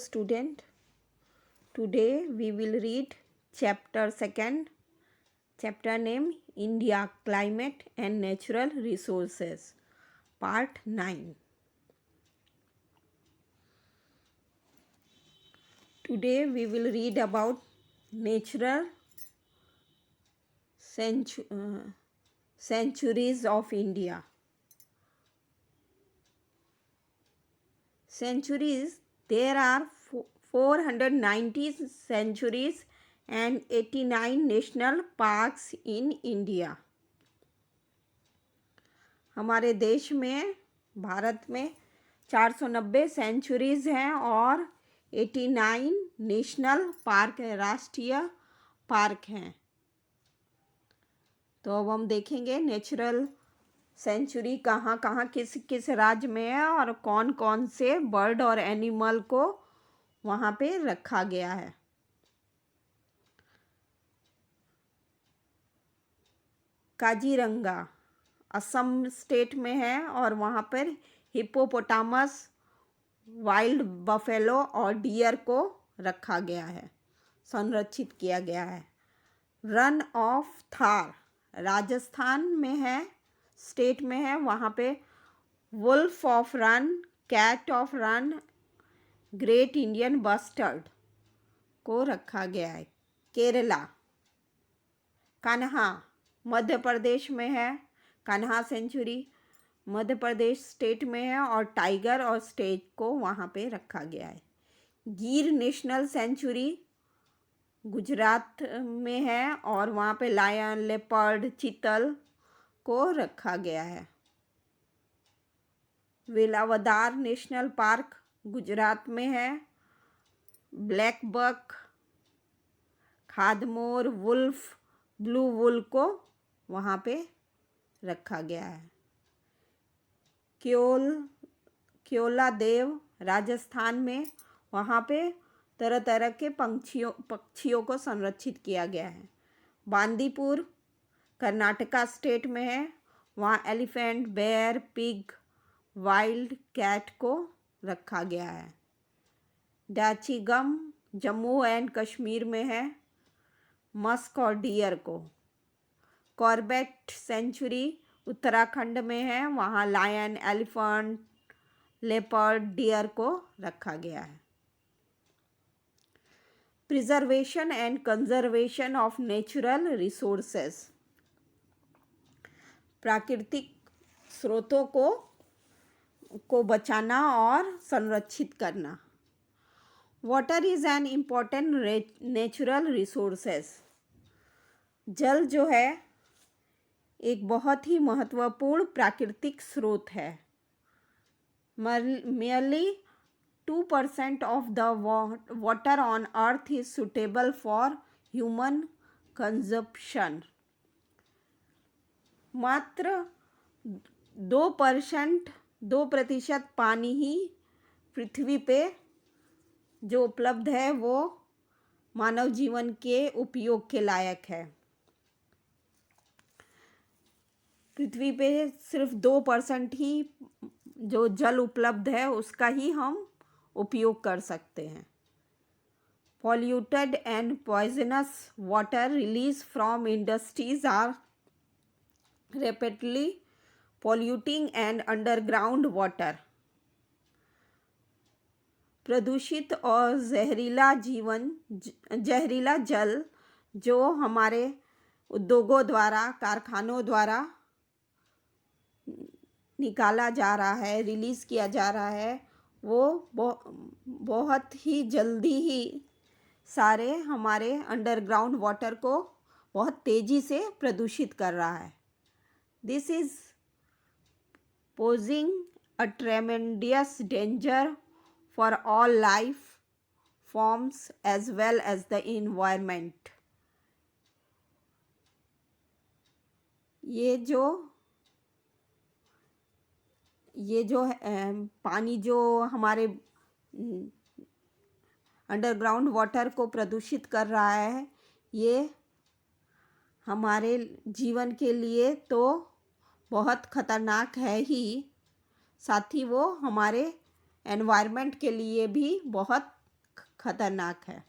student, today we will read chapter 2, chapter name India Climate and Natural Resources, part 9. Today we will read about natural centuries of India. Centuries, there are 490 centuries and 89 national parks in India. हमारे देश में, भारत में 490 centuries हैं और 89 national park है, राष्ट्रीय park हैं. तो अब हम देखेंगे नेचुरल सेंचुरी कहाँ कहाँ किस किस राज्य में है और कौन कौन से बर्ड और एनिमल को वहाँ पे रखा गया है. काजीरंगा असम स्टेट में है और वहाँ पर हिप्पोपोटामस, वाइल्ड बफेलो और डियर को रखा गया है, संरक्षित किया गया है. रन ऑफ थार राजस्थान में है, स्टेट में है, वहाँ पे wolf of Rann, cat of Rann, great Indian bustard को रखा गया है. केरला कान्हा मध्य प्रदेश में है, कान्हा सेंचुरी मध्य प्रदेश स्टेट में है और टाइगर और स्टेट को वहाँ पे रखा गया है. गिर नेशनल सेंचुरी गुजरात में है और वहाँ पे लायन, लेपर्ड, चीतल को रखा गया है. वेलावदार नेशनल पार्क गुजरात में है. ब्लैक बक, खादमोर, वुल्फ, ब्लू वुल को वहाँ पे रखा गया है. क्योला देव राजस्थान में, वहाँ पे तरह तरह के पक्षियों को संरक्षित किया गया है. बांदीपुर कर्नाटका स्टेट में है, वहाँ elephant, bear, pig, wild cat को रखा गया है. डाचीगम जम्मू एंड कश्मीर में है, मस्क और डियर को. कॉर्बेट सेंचुरी उत्तराखंड में है, वहाँ लायन, एलिफेंट, लेपर्ड, डियर को रखा गया है. Preservation and conservation of natural resources प्राकृतिक स्रोतों को बचाना और संरक्षित करना. Water is an important natural resources जल जो है एक बहुत ही महत्वपूर्ण प्राकृतिक स्रोत है. merely 2% of the water on earth is suitable for human consumption. मात्र 2% पानी ही पृथ्वी पे जो उपलब्ध है वो मानव जीवन के उपयोग के लायक है. पृथ्वी पे सिर्फ 2% ही जो जल उपलब्ध है उसका ही हम उपयोग कर सकते हैं. Polluted and poisonous water released from industries are rapidly polluting and underground water. प्रदूषित और जहरीला जल जो हमारे उद्योगों द्वारा, कारखानों द्वारा निकाला जा रहा है, रिलीज़ किया जा रहा है, वो बहुत ही जल्दी ही सारे हमारे अंडरग्राउंड वाटर को बहुत तेज़ी से प्रदूषित कर रहा है. This is posing a tremendous danger for all life forms as well as the environment. ये जो पानी जो हमारे अंडरग्राउंड वाटर को प्रदूषित कर रहा है, ये हमारे जीवन के लिए तो बहुत ख़तरनाक है ही, साथ ही वो हमारे एनवायरनमेंट के लिए भी बहुत खतरनाक है।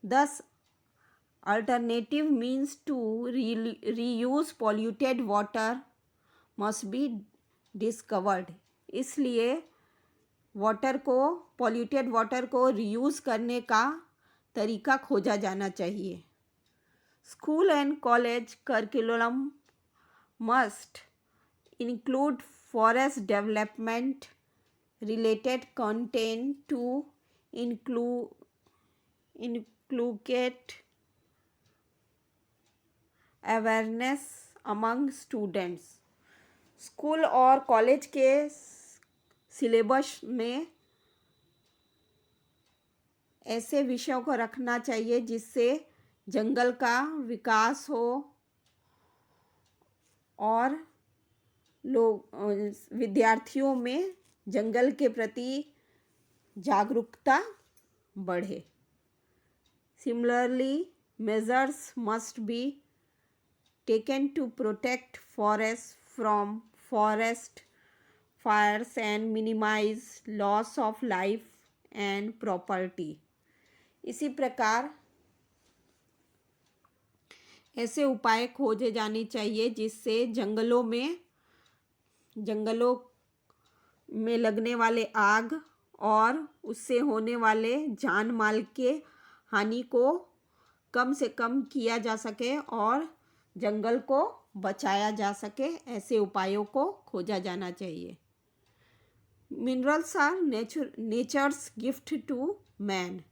10. Alternative means to reuse polluted water must be discovered. इसलिए पॉल्यूटेड वाटर को रीयूज करने का तरीका खोजा जाना चाहिए। School and college curriculum must include forest development related content to inculcate awareness among students. School और कॉलेज के सिलेबस में ऐसे विषयों को रखना चाहिए जिससे जंगल का विकास हो और विद्यार्थियों में जंगल के प्रति जागरूकता बढ़े। Similarly, measures must be taken to protect forests from forest fires and minimize loss of life and property. इसी प्रकार ऐसे उपाय खोजे जाने चाहिए जिससे जंगलों में लगने वाले आग और उससे होने वाले जान माल के हानि को कम से कम किया जा सके और जंगल को बचाया जा सके। ऐसे उपायों को खोजा जाना चाहिए। Minerals are nature's gift to man.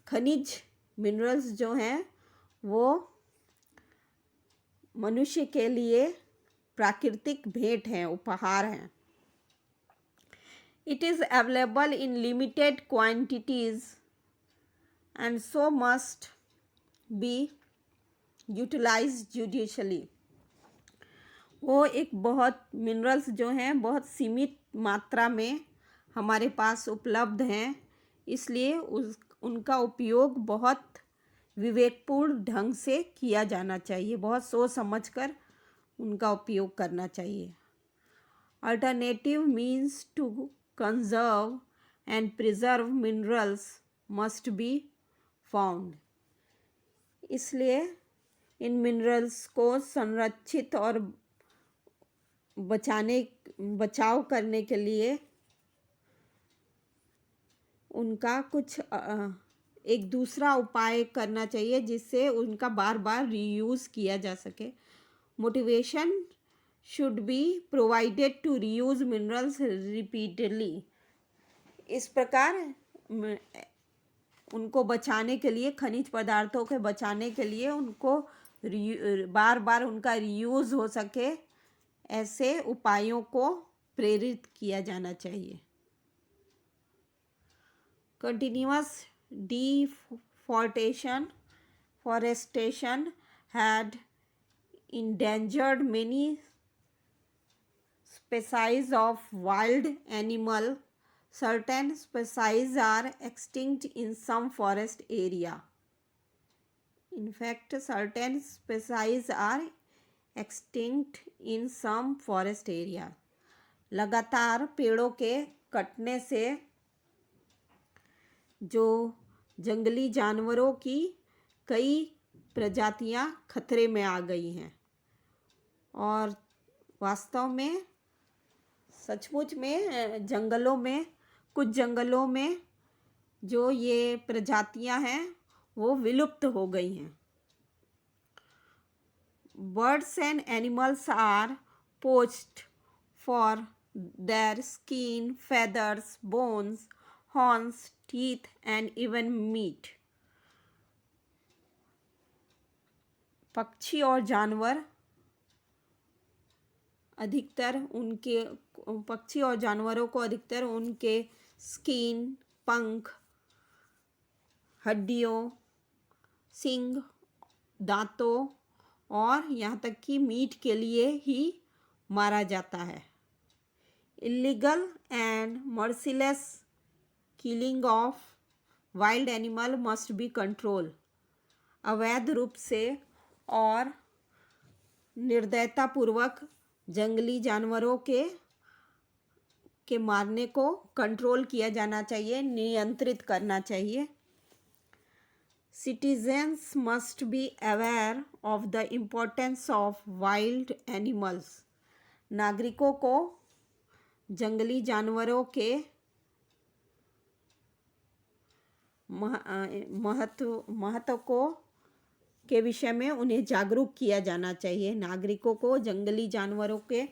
खनिज मिनरल्स जो हैं वो मनुष्य के लिए प्राकृतिक भेंट हैं, उपहार हैं। It is available in limited quantities and so must be utilized judiciously. वो एक मिनरल्स जो हैं बहुत सीमित मात्रा में हमारे पास उपलब्ध हैं, इसलिए उनका उपयोग बहुत विवेकपूर्ण ढंग से किया जाना चाहिए, बहुत सोच समझकर उनका उपयोग करना चाहिए। Alternative means to conserve and preserve minerals must be found. इसलिए इन मिनरल्स को संरक्षित और बचाव करने के लिए उनका कुछ एक दूसरा उपाय करना चाहिए जिससे उनका बार बार रीयूज़ किया जा सके। Motivation should be provided to reuse minerals repeatedly. इस प्रकार उनको बचाने के लिए, खनिज पदार्थों के बचाने के लिए उनको बार बार उनका रीयूज़ हो सके, ऐसे उपायों को प्रेरित किया जाना चाहिए। Continuous forestation had endangered many species of wild animal. Certain species are extinct in some forest area. In fact, certain species are extinct in some forest area. लगातार पेड़ों के कटने से जो जंगली जानवरों की कई प्रजातियां खतरे में आ गई हैं और वास्तव में सचमुच में कुछ जंगलों में जो ये प्रजातियां हैं वो विलुप्त हो गई हैं। Birds and animals are poached for their skin, feathers, bones, horns, teeth and even meat. पक्षी और जानवर पक्षी और जानवरों को अधिकतर उनके स्किन, पंख, हड्डियों, सींग, दांतों और यहाँ तक कि मीट के लिए ही मारा जाता है। Illegal and merciless killing of wild animal must be control. अवैध रूप से और निर्दयतापूर्वक जंगली जानवरों के के मारने को कंट्रोल किया जाना चाहिए, नियंत्रित करना चाहिए। Citizens must be aware of the importance of wild animals. नागरिकों को जंगली जानवरों के महत्व को के विषय में उन्हें जागरूक किया जाना चाहिए। नागरिकों को जंगली जानवरों के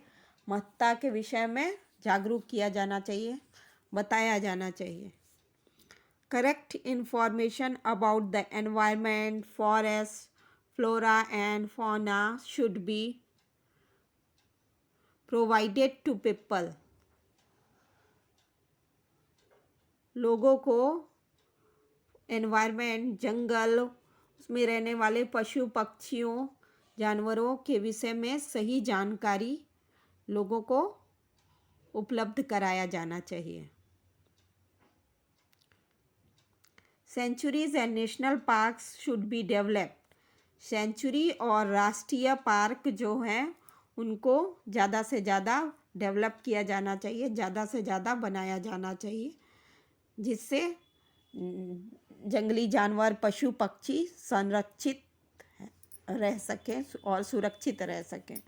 महत्ता के विषय में जागरूक किया जाना चाहिए, बताया जाना चाहिए। Correct information about the environment, forest, flora and fauna should be provided to people. लोगों को एनवायरनमेंट, जंगल, उसमें रहने वाले पशु पक्षियों, जानवरों के विषय में सही जानकारी लोगों को उपलब्ध कराया जाना चाहिए। Sanctuaries and national parks should be developed. Sanctuary और राष्ट्रीय पार्क जो हैं उनको ज़्यादा से ज़्यादा डेवलप किया जाना चाहिए, ज़्यादा से ज़्यादा बनाया जाना चाहिए, जिससे जंगली जानवर, पशु पक्षी संरक्षित रह सकें और सुरक्षित रह सकें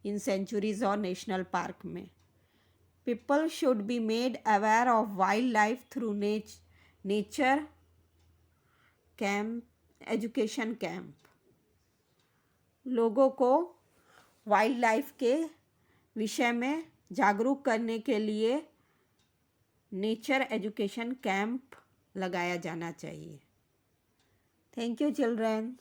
इन सेंचुरीज और नेशनल पार्क में। People should be made aware of wild life through nature camp, education camp. लोगों को वाइल्ड लाइफ के विषय में जागरूक करने के लिए नेचर एजुकेशन कैंप लगाया जाना चाहिए। Thank you children.